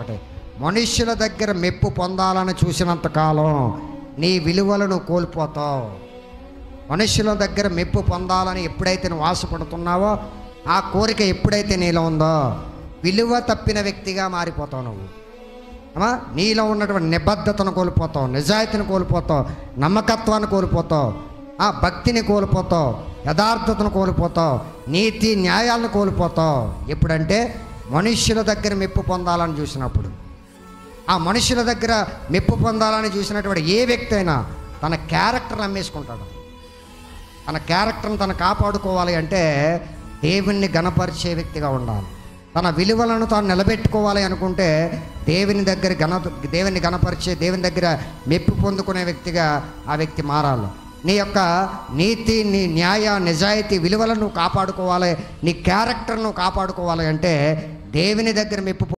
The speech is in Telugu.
ఒకటి, మనుష్యుల దగ్గర మెప్పు పొందాలని చూసినంత కాలం నీ విలువలను కోల్పోతావు. మనుష్యుల దగ్గర మెప్పు పొందాలని ఎప్పుడైతే నువ్వు ఆశపడుతున్నావో, ఆ కోరిక ఎప్పుడైతే నీలో ఉందో, విలువ తప్పిన వ్యక్తిగా మారిపోతావు. నువ్వు నీలో ఉన్నటువంటి నిబద్ధతను కోల్పోతావు, నిజాయితీని కోల్పోతావు, నమ్మకత్వాన్ని కోల్పోతావు, ఆ భక్తిని కోల్పోతావు, యథార్థతను కోల్పోతావు, నీతి న్యాయాలను కోల్పోతావు. ఎప్పుడంటే మనుష్యుల దగ్గర మెప్పు పొందాలని చూసినప్పుడు. ఆ మనుషుల దగ్గర మెప్పు పొందాలని చూసినటువంటి ఏ వ్యక్తి అయినా తన క్యారెక్టర్ని అమ్మేసుకుంటాడు. తన క్యారెక్టర్ని తను కాపాడుకోవాలి అంటే దేవుణ్ణి గణపరిచే వ్యక్తిగా ఉండాలి. తన విలువలను తాను నిలబెట్టుకోవాలి అనుకుంటే దేవుని గణపరిచే, దేవుని దగ్గర మెప్పు పొందుకునే వ్యక్తిగా ఆ వ్యక్తి మారాలి. నీ యొక్క నీతి, నీ న్యాయ, నిజాయితీ విలువలను కాపాడుకోవాలి, నీ క్యారెక్టర్ను కాపాడుకోవాలి అంటే దేవుని దగ్గర మెప్పు